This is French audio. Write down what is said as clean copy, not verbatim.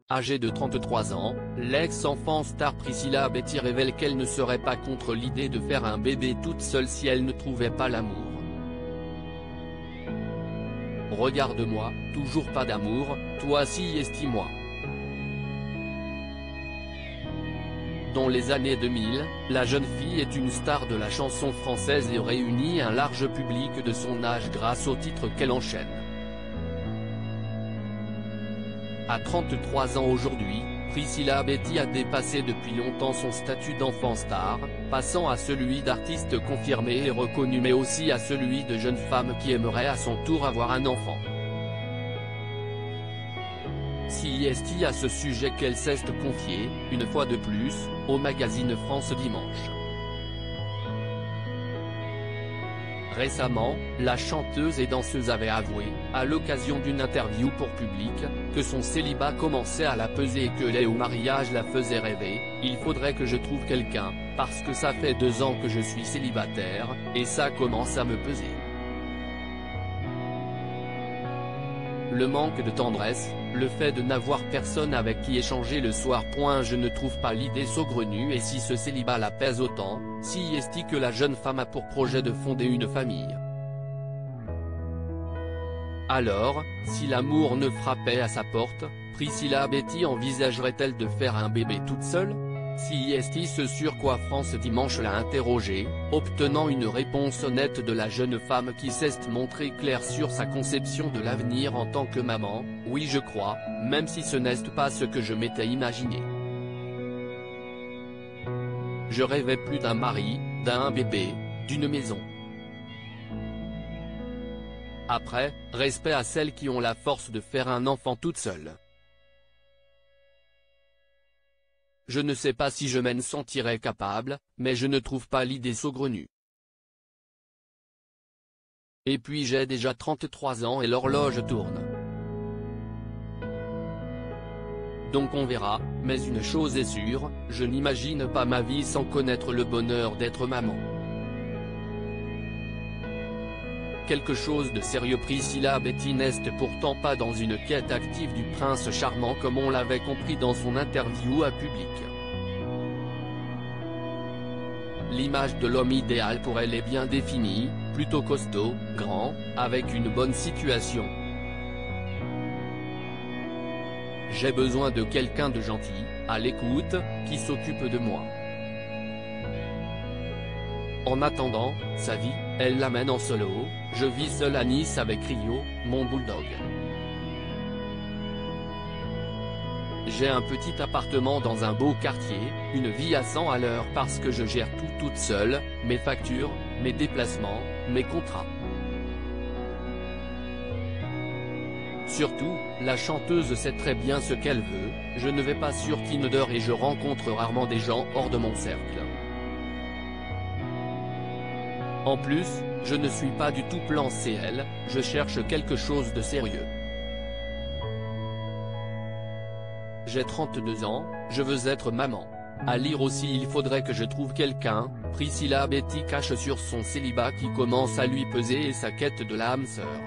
Âgée de 33 ans, l'ex-enfant star Priscilla Betty révèle qu'elle ne serait pas contre l'idée de faire un bébé toute seule si elle ne trouvait pas l'amour. Regarde-moi, toujours pas d'amour, toi si estime-moi. Dans les années 2000, la jeune fille est une star de la chanson française et réunit un large public de son âge grâce aux titres qu'elle enchaîne. À 33 ans aujourd'hui, Priscilla Betty a dépassé depuis longtemps son statut d'enfant star, passant à celui d'artiste confirmée et reconnue mais aussi à celui de jeune femme qui aimerait à son tour avoir un enfant. Si est à ce sujet qu'elle s'est confiée, une fois de plus, au magazine France Dimanche. Récemment, la chanteuse et danseuse avait avoué, à l'occasion d'une interview pour Public, que son célibat commençait à la peser et que l'aide au mariage la faisait rêver. Il faudrait que je trouve quelqu'un, parce que ça fait 2 ans que je suis célibataire, et ça commence à me peser. Le manque de tendresse, le fait de n'avoir personne avec qui échanger le soir. Je ne trouve pas l'idée saugrenue et si ce célibat la pèse autant, si est que la jeune femme a pour projet de fonder une famille. Alors, si l'amour ne frappait à sa porte, Priscilla Betty envisagerait-elle de faire un bébé toute seule? Si est ce sur quoi France Dimanche l'a interrogée, obtenant une réponse honnête de la jeune femme qui s'est montrée claire sur sa conception de l'avenir en tant que maman. Oui, je crois, même si ce n'est pas ce que je m'étais imaginé. Je rêvais plus d'un mari, d'un bébé, d'une maison. Après, respect à celles qui ont la force de faire un enfant toute seule. Je ne sais pas si je m'en sentirais capable, mais je ne trouve pas l'idée saugrenue. Et puis j'ai déjà 33 ans et l'horloge tourne. Donc on verra, mais une chose est sûre, je n'imagine pas ma vie sans connaître le bonheur d'être maman. Quelque chose de sérieux. Priscilla Betty n'est pourtant pas dans une quête active du prince charmant comme on l'avait compris dans son interview à Public. L'image de l'homme idéal pour elle est bien définie, plutôt costaud, grand, avec une bonne situation. J'ai besoin de quelqu'un de gentil, à l'écoute, qui s'occupe de moi. En attendant, sa vie, elle l'amène en solo. Je vis seul à Nice avec Rio, mon bulldog. J'ai un petit appartement dans un beau quartier, une vie à 100 à l'heure parce que je gère tout toute seule, mes factures, mes déplacements, mes contrats. Surtout, la chanteuse sait très bien ce qu'elle veut, je ne vais pas sur Tinder et je rencontre rarement des gens hors de mon cercle. En plus, je ne suis pas du tout plan CL, je cherche quelque chose de sérieux. J'ai 32 ans, je veux être maman. À lire aussi il faudrait que je trouve quelqu'un. Priscilla Betty cache sur son célibat qui commence à lui peser et sa quête de l'âme sœur.